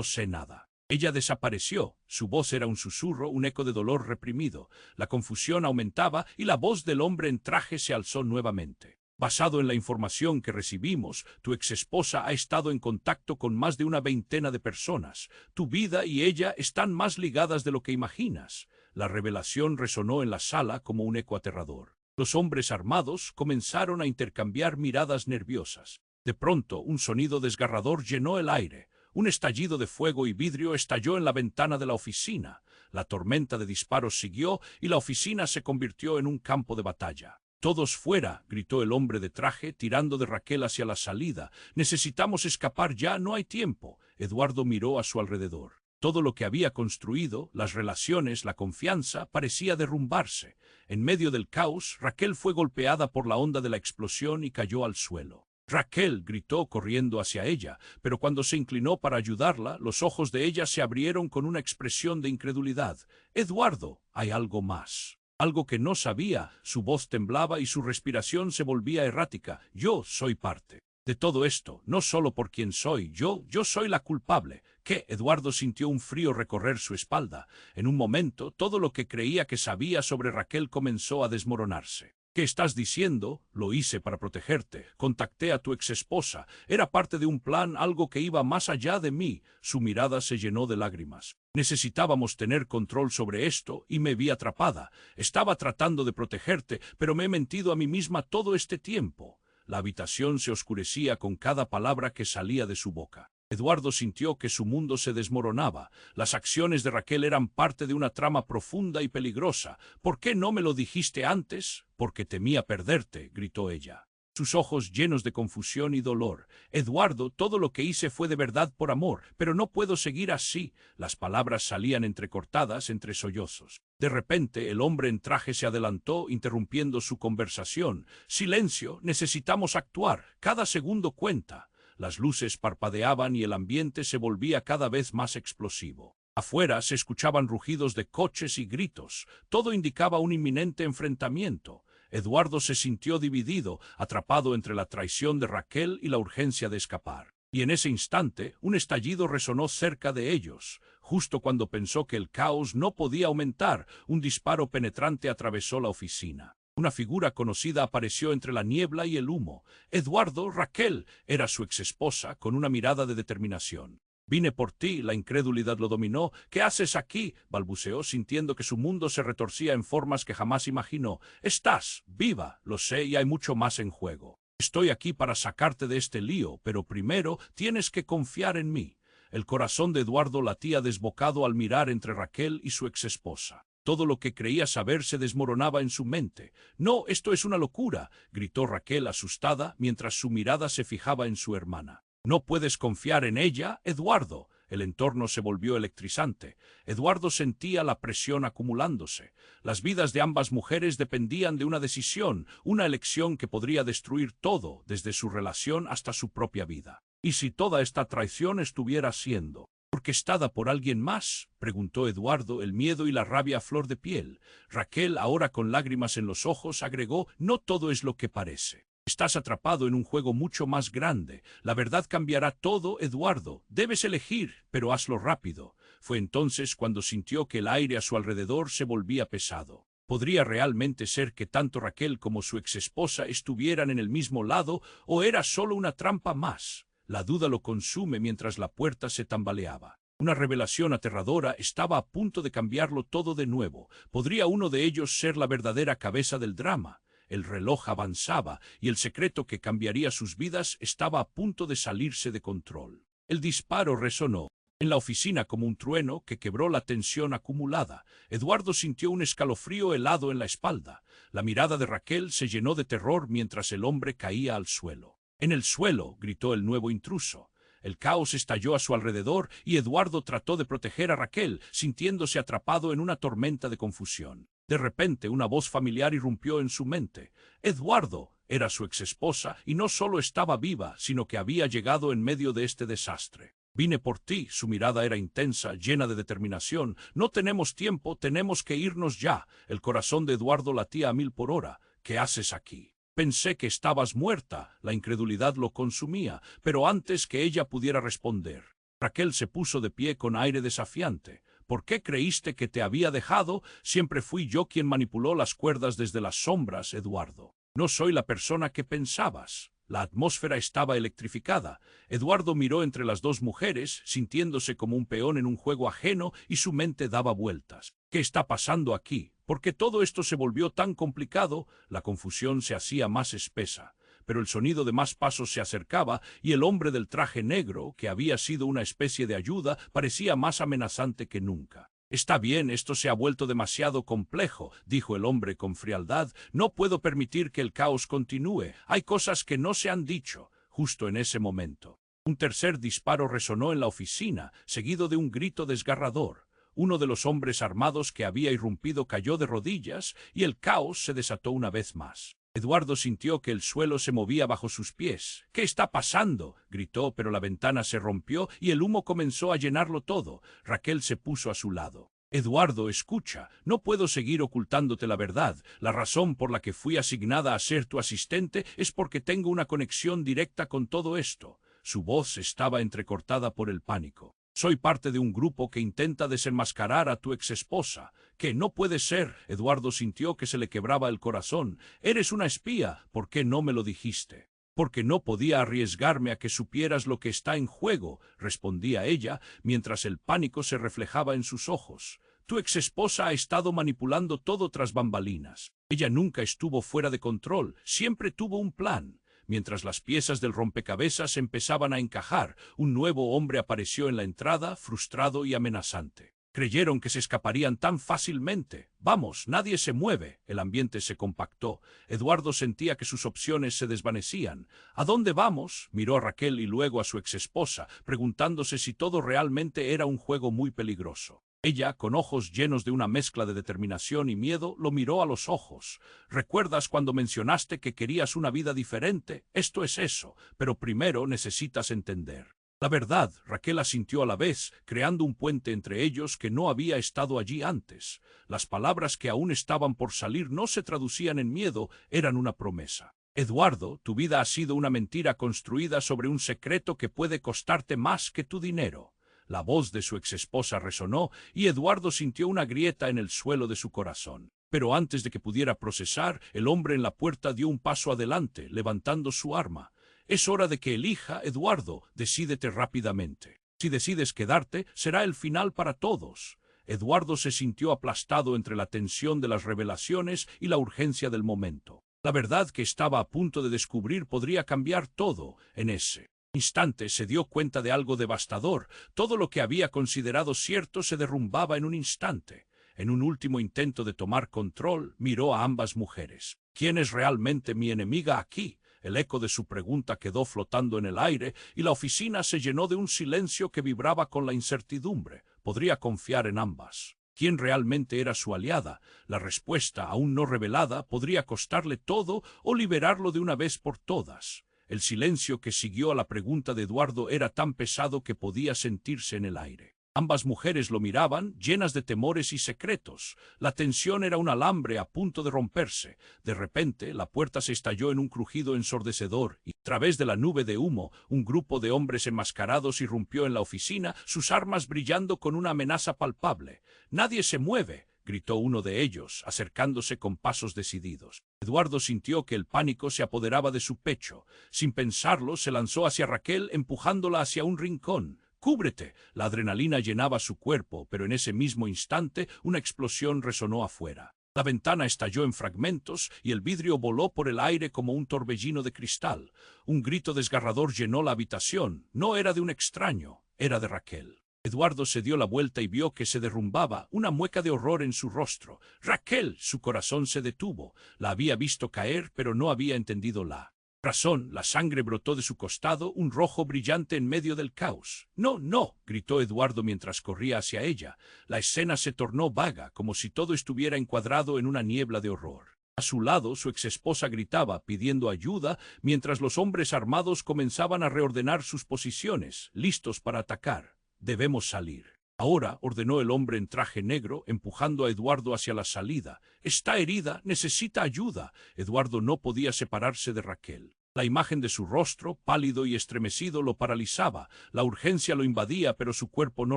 sé nada». Ella desapareció. Su voz era un susurro, un eco de dolor reprimido. La confusión aumentaba y la voz del hombre en traje se alzó nuevamente. «Basado en la información que recibimos, tu exesposa ha estado en contacto con más de una veintena de personas. Tu vida y ella están más ligadas de lo que imaginas». La revelación resonó en la sala como un eco aterrador. Los hombres armados comenzaron a intercambiar miradas nerviosas. De pronto, un sonido desgarrador llenó el aire. Un estallido de fuego y vidrio estalló en la ventana de la oficina. La tormenta de disparos siguió y la oficina se convirtió en un campo de batalla. «Todos fuera», gritó el hombre de traje, tirando de Raquel hacia la salida. «Necesitamos escapar ya, no hay tiempo». Eduardo miró a su alrededor. Todo lo que había construido, las relaciones, la confianza, parecía derrumbarse. En medio del caos, Raquel fue golpeada por la onda de la explosión y cayó al suelo. «Raquel», gritó corriendo hacia ella, pero cuando se inclinó para ayudarla, los ojos de ella se abrieron con una expresión de incredulidad. «Eduardo, hay algo más». Algo que no sabía. Su voz temblaba y su respiración se volvía errática. «Yo soy parte de todo esto, no solo por quien soy. Yo soy la culpable». «¿Qué?». Eduardo sintió un frío recorrer su espalda. En un momento, todo lo que creía que sabía sobre Raquel comenzó a desmoronarse. «¿Qué estás diciendo?». «Lo hice para protegerte. Contacté a tu exesposa. Era parte de un plan, algo que iba más allá de mí». Su mirada se llenó de lágrimas. «Necesitábamos tener control sobre esto y me vi atrapada. Estaba tratando de protegerte, pero me he mentido a mí misma todo este tiempo». La habitación se oscurecía con cada palabra que salía de su boca. Eduardo sintió que su mundo se desmoronaba. Las acciones de Raquel eran parte de una trama profunda y peligrosa. «¿Por qué no me lo dijiste antes?». «Porque temía perderte», gritó ella. sus ojos llenos de confusión y dolor. Eduardo, todo lo que hice fue de verdad por amor, pero no puedo seguir así. Las palabras salían entrecortadas entre sollozos. De repente, el hombre en traje se adelantó, interrumpiendo su conversación. Silencio, necesitamos actuar. Cada segundo cuenta. Las luces parpadeaban y el ambiente se volvía cada vez más explosivo. Afuera se escuchaban rugidos de coches y gritos. Todo indicaba un inminente enfrentamiento. Eduardo se sintió dividido, atrapado entre la traición de Raquel y la urgencia de escapar. Y en ese instante, un estallido resonó cerca de ellos. Justo cuando pensó que el caos no podía aumentar, un disparo penetrante atravesó la oficina. Una figura conocida apareció entre la niebla y el humo. Eduardo, Raquel, era su exesposa, con una mirada de determinación. «Vine por ti», la incredulidad lo dominó. «¿Qué haces aquí?», balbuceó, sintiendo que su mundo se retorcía en formas que jamás imaginó. «Estás viva, lo sé, y hay mucho más en juego. Estoy aquí para sacarte de este lío, pero primero tienes que confiar en mí». El corazón de Eduardo latía desbocado al mirar entre Raquel y su exesposa. Todo lo que creía saber se desmoronaba en su mente. «No, esto es una locura», gritó Raquel asustada, mientras su mirada se fijaba en su hermana. «No puedes confiar en ella, Eduardo». El entorno se volvió electrizante. Eduardo sentía la presión acumulándose. Las vidas de ambas mujeres dependían de una decisión, una elección que podría destruir todo, desde su relación hasta su propia vida. ¿Y si toda esta traición estuviera siendo orquestada por alguien más?, preguntó Eduardo, el miedo y la rabia a flor de piel. Raquel, ahora con lágrimas en los ojos, agregó: «No todo es lo que parece. Estás atrapado en un juego mucho más grande. La verdad cambiará todo, Eduardo. Debes elegir, pero hazlo rápido». Fue entonces cuando sintió que el aire a su alrededor se volvía pesado. ¿Podría realmente ser que tanto Raquel como su exesposa estuvieran en el mismo lado, o era solo una trampa más? La duda lo consume mientras la puerta se tambaleaba. Una revelación aterradora estaba a punto de cambiarlo todo de nuevo. ¿Podría uno de ellos ser la verdadera cabeza del drama? El reloj avanzaba y el secreto que cambiaría sus vidas estaba a punto de salirse de control. El disparo resonó en la oficina como un trueno que quebró la tensión acumulada. Eduardo sintió un escalofrío helado en la espalda. La mirada de Raquel se llenó de terror mientras el hombre caía al suelo. «En el suelo», gritó el nuevo intruso. El caos estalló a su alrededor y Eduardo trató de proteger a Raquel, sintiéndose atrapado en una tormenta de confusión. De repente, una voz familiar irrumpió en su mente. Eduardo era su exesposa y no solo estaba viva, sino que había llegado en medio de este desastre. «Vine por ti», su mirada era intensa, llena de determinación. «No tenemos tiempo, tenemos que irnos ya». El corazón de Eduardo latía a 1000 por hora. «¿Qué haces aquí?». «Pensé que estabas muerta». La incredulidad lo consumía, pero antes que ella pudiera responder, Raquel se puso de pie con aire desafiante. «¿Por qué creíste que te había dejado? Siempre fui yo quien manipuló las cuerdas desde las sombras, Eduardo. No soy la persona que pensabas». La atmósfera estaba electrificada. Eduardo miró entre las dos mujeres, sintiéndose como un peón en un juego ajeno, y su mente daba vueltas. «¿Qué está pasando aquí? ¿Por qué todo esto se volvió tan complicado?». La confusión se hacía más espesa, pero el sonido de más pasos se acercaba y el hombre del traje negro, que había sido una especie de ayuda, parecía más amenazante que nunca. «Está bien, esto se ha vuelto demasiado complejo», dijo el hombre con frialdad. «No puedo permitir que el caos continúe. Hay cosas que no se han dicho». Justo en ese momento, un tercer disparo resonó en la oficina, seguido de un grito desgarrador. Uno de los hombres armados que había irrumpido cayó de rodillas y el caos se desató una vez más. Eduardo sintió que el suelo se movía bajo sus pies. «¿Qué está pasando?», gritó, pero la ventana se rompió y el humo comenzó a llenarlo todo. Raquel se puso a su lado. «Eduardo, escucha, no puedo seguir ocultándote la verdad. La razón por la que fui asignada a ser tu asistente es porque tengo una conexión directa con todo esto». Su voz estaba entrecortada por el pánico. «Soy parte de un grupo que intenta desenmascarar a tu exesposa». «¿Qué? No puede ser». Eduardo sintió que se le quebraba el corazón. «Eres una espía. ¿Por qué no me lo dijiste?». «Porque no podía arriesgarme a que supieras lo que está en juego», respondía ella, mientras el pánico se reflejaba en sus ojos. «Tu exesposa ha estado manipulando todo tras bambalinas. Ella nunca estuvo fuera de control, siempre tuvo un plan». Mientras las piezas del rompecabezas empezaban a encajar, un nuevo hombre apareció en la entrada, frustrado y amenazante. Creyeron que se escaparían tan fácilmente. Vamos, nadie se mueve. El ambiente se compactó. Eduardo sentía que sus opciones se desvanecían. ¿A dónde vamos? Miró a Raquel y luego a su exesposa, preguntándose si todo realmente era un juego muy peligroso. Ella, con ojos llenos de una mezcla de determinación y miedo, lo miró a los ojos. ¿Recuerdas cuando mencionaste que querías una vida diferente? Esto es eso, pero primero necesitas entender. La verdad, Raquel asintió a la vez, creando un puente entre ellos que no había estado allí antes. Las palabras que aún estaban por salir no se traducían en miedo, eran una promesa. Eduardo, tu vida ha sido una mentira construida sobre un secreto que puede costarte más que tu dinero. La voz de su exesposa resonó y Eduardo sintió una grieta en el suelo de su corazón. Pero antes de que pudiera procesar, el hombre en la puerta dio un paso adelante, levantando su arma. Es hora de que elija, Eduardo, decídete rápidamente. Si decides quedarte, será el final para todos. Eduardo se sintió aplastado entre la tensión de las revelaciones y la urgencia del momento. La verdad que estaba a punto de descubrir podría cambiar todo. En ese instante se dio cuenta de algo devastador. Todo lo que había considerado cierto se derrumbaba en un instante. En un último intento de tomar control, miró a ambas mujeres. ¿Quién es realmente mi enemiga aquí? El eco de su pregunta quedó flotando en el aire y la oficina se llenó de un silencio que vibraba con la incertidumbre. Podría confiar en ambas. ¿Quién realmente era su aliada? La respuesta, aún no revelada, podría costarle todo o liberarlo de una vez por todas. El silencio que siguió a la pregunta de Eduardo era tan pesado que podía sentirse en el aire. Ambas mujeres lo miraban, llenas de temores y secretos. La tensión era un alambre a punto de romperse. De repente, la puerta se estalló en un crujido ensordecedor y, a través de la nube de humo, un grupo de hombres enmascarados irrumpió en la oficina, sus armas brillando con una amenaza palpable. «¡Nadie se mueve!», gritó uno de ellos, acercándose con pasos decididos. Eduardo sintió que el pánico se apoderaba de su pecho. Sin pensarlo, se lanzó hacia Raquel, empujándola hacia un rincón. «¡Cúbrete!». La adrenalina llenaba su cuerpo, pero en ese mismo instante una explosión resonó afuera. La ventana estalló en fragmentos y el vidrio voló por el aire como un torbellino de cristal. Un grito desgarrador llenó la habitación. No era de un extraño, era de Raquel. Eduardo se dio la vuelta y vio que se derrumbaba, una mueca de horror en su rostro. «¡Raquel!». Su corazón se detuvo. La había visto caer, pero no había entendido la razón. La sangre brotó de su costado, un rojo brillante en medio del caos. «¡No, no!», gritó Eduardo mientras corría hacia ella. La escena se tornó vaga, como si todo estuviera encuadrado en una niebla de horror. A su lado, su exesposa gritaba, pidiendo ayuda, mientras los hombres armados comenzaban a reordenar sus posiciones, listos para atacar. «Debemos salir». «Ahora», ordenó el hombre en traje negro, empujando a Eduardo hacia la salida. «Está herida, necesita ayuda». Eduardo no podía separarse de Raquel. La imagen de su rostro, pálido y estremecido, lo paralizaba. La urgencia lo invadía, pero su cuerpo no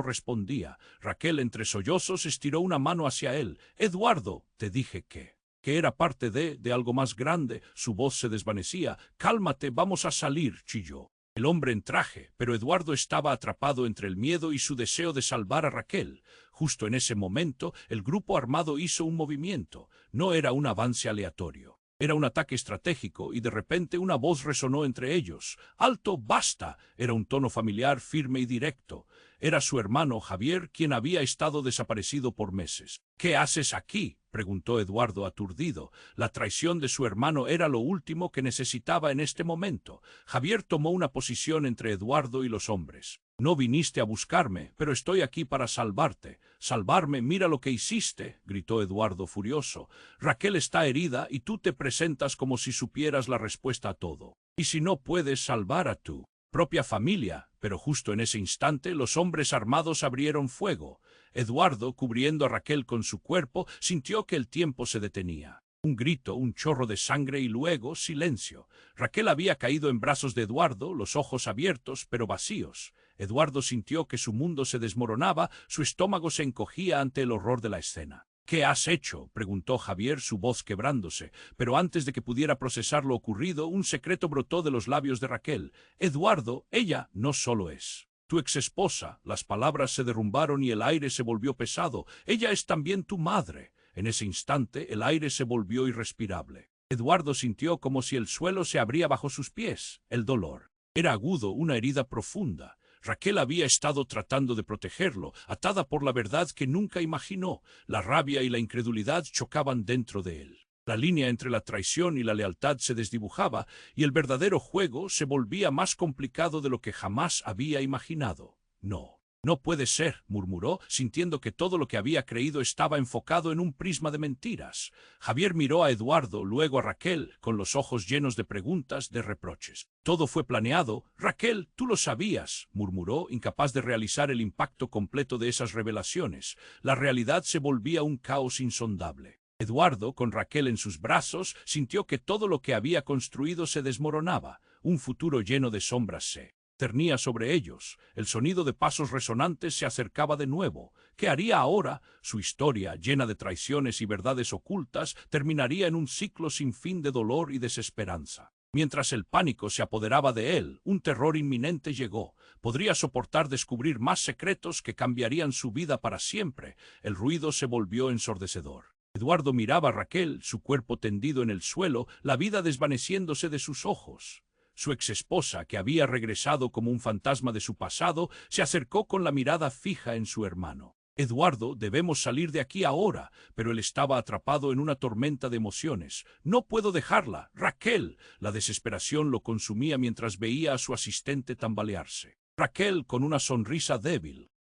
respondía. Raquel, entre sollozos, estiró una mano hacia él. «Eduardo, te dije que era parte de algo más grande». Su voz se desvanecía. «Cálmate, vamos a salir», chilló el hombre en traje, pero Eduardo estaba atrapado entre el miedo y su deseo de salvar a Raquel. Justo en ese momento, el grupo armado hizo un movimiento. No era un avance aleatorio. Era un ataque estratégico y de repente una voz resonó entre ellos. «¡Alto, basta!». Era un tono familiar, firme y directo. Era su hermano Javier, quien había estado desaparecido por meses. «¿Qué haces aquí?», preguntó Eduardo aturdido. La traición de su hermano era lo último que necesitaba en este momento. Javier tomó una posición entre Eduardo y los hombres. «No viniste a buscarme, pero estoy aquí para salvarte». «¿Salvarme? Mira lo que hiciste», gritó Eduardo furioso. «Raquel está herida y tú te presentas como si supieras la respuesta a todo. ¿Y si no puedes salvar a tu propia familia?». Pero justo en ese instante los hombres armados abrieron fuego. Eduardo, cubriendo a Raquel con su cuerpo, sintió que el tiempo se detenía. Un grito, un chorro de sangre y luego silencio. Raquel había caído en brazos de Eduardo, los ojos abiertos pero vacíos. Eduardo sintió que su mundo se desmoronaba, su estómago se encogía ante el horror de la escena. «¿Qué has hecho?», preguntó Javier, su voz quebrándose. Pero antes de que pudiera procesar lo ocurrido, un secreto brotó de los labios de Raquel. «Eduardo, ella no solo es tu exesposa». Las palabras se derrumbaron y el aire se volvió pesado. «Ella es también tu madre». En ese instante, el aire se volvió irrespirable. Eduardo sintió como si el suelo se abría bajo sus pies. El dolor era agudo, una herida profunda. Raquel había estado tratando de protegerlo, atada por la verdad que nunca imaginó. La rabia y la incredulidad chocaban dentro de él. La línea entre la traición y la lealtad se desdibujaba, y el verdadero juego se volvía más complicado de lo que jamás había imaginado. No, no puede ser, murmuró, sintiendo que todo lo que había creído estaba enfocado en un prisma de mentiras. Javier miró a Eduardo, luego a Raquel, con los ojos llenos de preguntas, de reproches. Todo fue planeado. Raquel, tú lo sabías, murmuró, incapaz de realizar el impacto completo de esas revelaciones. La realidad se volvía un caos insondable. Eduardo, con Raquel en sus brazos, sintió que todo lo que había construido se desmoronaba. Un futuro lleno de sombras se cernía sobre ellos. El sonido de pasos resonantes se acercaba de nuevo. ¿Qué haría ahora? Su historia, llena de traiciones y verdades ocultas, terminaría en un ciclo sin fin de dolor y desesperanza. Mientras el pánico se apoderaba de él, un terror inminente llegó. Podría soportar descubrir más secretos que cambiarían su vida para siempre. El ruido se volvió ensordecedor. Eduardo miraba a Raquel, su cuerpo tendido en el suelo, la vida desvaneciéndose de sus ojos. Su exesposa, que había regresado como un fantasma de su pasado, se acercó con la mirada fija en su hermano. Eduardo, debemos salir de aquí ahora, pero él estaba atrapado en una tormenta de emociones. No puedo dejarla. Raquel. La desesperación lo consumía mientras veía a su asistente tambalearse. Raquel, con una sonrisa débil.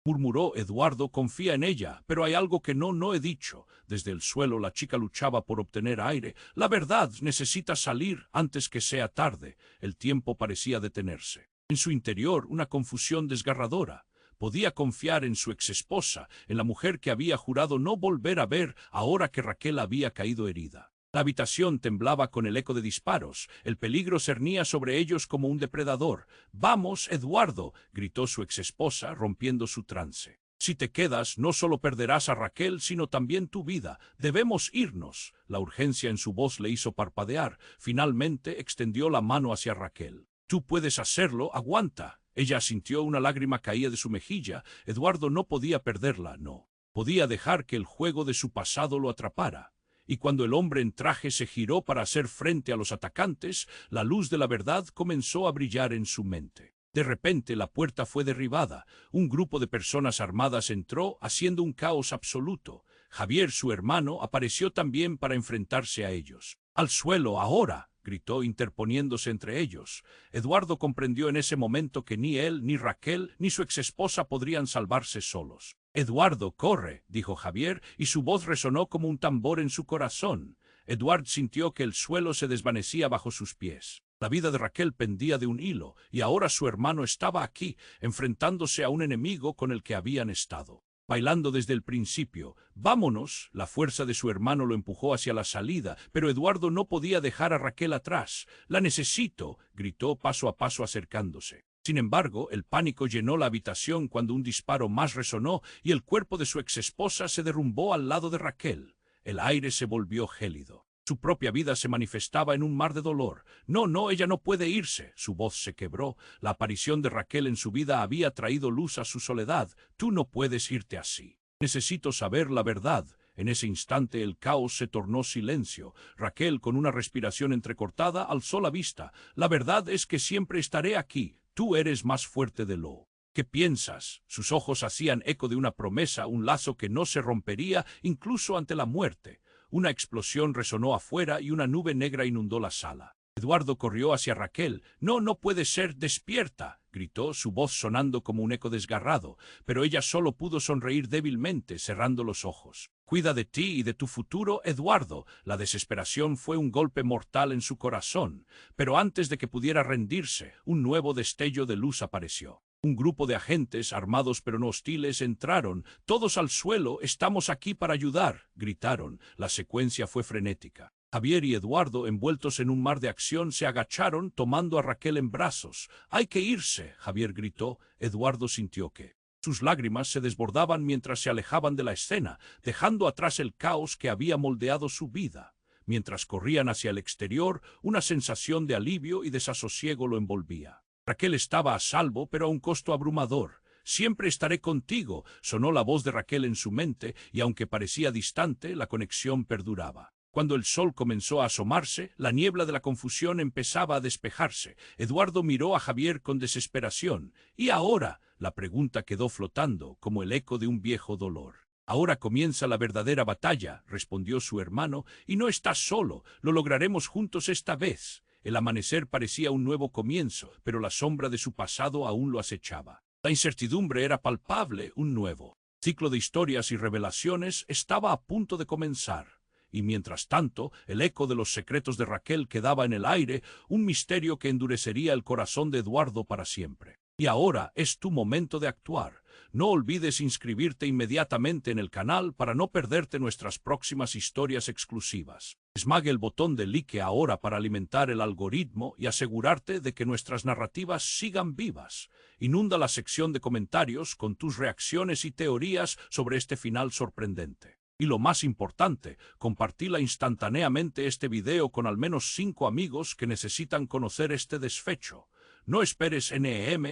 Murmuró Eduardo, confía en ella, pero hay algo que no he dicho. Desde el suelo la chica luchaba por obtener aire. La verdad, necesita salir antes que sea tarde. El tiempo parecía detenerse. En su interior, una confusión desgarradora. Podía confiar en su exesposa, en la mujer que había jurado no volver a ver ahora que Raquel había caído herida. La habitación temblaba con el eco de disparos. El peligro cernía sobre ellos como un depredador. «¡Vamos, Eduardo!», gritó su exesposa, rompiendo su trance. «Si te quedas, no solo perderás a Raquel, sino también tu vida. Debemos irnos». La urgencia en su voz le hizo parpadear. Finalmente extendió la mano hacia Raquel. «Tú puedes hacerlo, aguanta». Ella sintió una lágrima caía de su mejilla. Eduardo no podía perderla, no. Podía dejar que el juego de su pasado lo atrapara. Y cuando el hombre en traje se giró para hacer frente a los atacantes, la luz de la verdad comenzó a brillar en su mente. De repente la puerta fue derribada. Un grupo de personas armadas entró, haciendo un caos absoluto. Javier, su hermano, apareció también para enfrentarse a ellos. «¡Al suelo, ahora!», gritó, interponiéndose entre ellos. Eduardo comprendió en ese momento que ni él, ni Raquel, ni su exesposa podrían salvarse solos. «Eduardo, corre», dijo Javier, y su voz resonó como un tambor en su corazón. Eduardo sintió que el suelo se desvanecía bajo sus pies. La vida de Raquel pendía de un hilo, y ahora su hermano estaba aquí, enfrentándose a un enemigo con el que habían estado bailando desde el principio. «Vámonos». La fuerza de su hermano lo empujó hacia la salida, pero Eduardo no podía dejar a Raquel atrás. «La necesito», gritó paso a paso acercándose. Sin embargo, el pánico llenó la habitación cuando un disparo más resonó y el cuerpo de su exesposa se derrumbó al lado de Raquel. El aire se volvió gélido. Su propia vida se manifestaba en un mar de dolor. «No, ella no puede irse». Su voz se quebró. La aparición de Raquel en su vida había traído luz a su soledad. «Tú no puedes irte así. Necesito saber la verdad». En ese instante el caos se tornó silencio. Raquel, con una respiración entrecortada, alzó la vista. «La verdad es que siempre estaré aquí. Tú eres más fuerte de lo que piensas». Sus ojos hacían eco de una promesa, un lazo que no se rompería incluso ante la muerte. Una explosión resonó afuera y una nube negra inundó la sala. Eduardo corrió hacia Raquel. «No puede ser, despierta», gritó, su voz sonando como un eco desgarrado, pero ella solo pudo sonreír débilmente, cerrando los ojos. «Cuida de ti y de tu futuro, Eduardo». La desesperación fue un golpe mortal en su corazón, pero antes de que pudiera rendirse, un nuevo destello de luz apareció. Un grupo de agentes, armados pero no hostiles, entraron. «Todos al suelo, estamos aquí para ayudar», gritaron. La secuencia fue frenética. Javier y Eduardo, envueltos en un mar de acción, se agacharon, tomando a Raquel en brazos. «Hay que irse», Javier gritó. Eduardo sintió que sus lágrimas se desbordaban mientras se alejaban de la escena, dejando atrás el caos que había moldeado su vida. Mientras corrían hacia el exterior, una sensación de alivio y desasosiego lo envolvía. Raquel estaba a salvo, pero a un costo abrumador. «Siempre estaré contigo», sonó la voz de Raquel en su mente, y aunque parecía distante, la conexión perduraba. Cuando el sol comenzó a asomarse, la niebla de la confusión empezaba a despejarse. Eduardo miró a Javier con desesperación. ¿Y ahora? La pregunta quedó flotando, como el eco de un viejo dolor. Ahora comienza la verdadera batalla, respondió su hermano, y no estás solo, lo lograremos juntos esta vez. El amanecer parecía un nuevo comienzo, pero la sombra de su pasado aún lo acechaba. La incertidumbre era palpable, un nuevo ciclo de historias y revelaciones estaba a punto de comenzar. Y mientras tanto, el eco de los secretos de Raquel quedaba en el aire, un misterio que endurecería el corazón de Eduardo para siempre. Y ahora es tu momento de actuar. No olvides inscribirte inmediatamente en el canal para no perderte nuestras próximas historias exclusivas. Esmague el botón de like ahora para alimentar el algoritmo y asegurarte de que nuestras narrativas sigan vivas. Inunda la sección de comentarios con tus reacciones y teorías sobre este final sorprendente. Y lo más importante, compartila instantáneamente este video con al menos 5 amigos que necesitan conocer este desfecho. No esperes NEM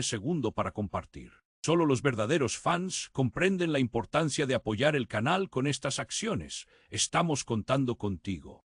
segundo para compartir. Solo los verdaderos fans comprenden la importancia de apoyar el canal con estas acciones. Estamos contando contigo.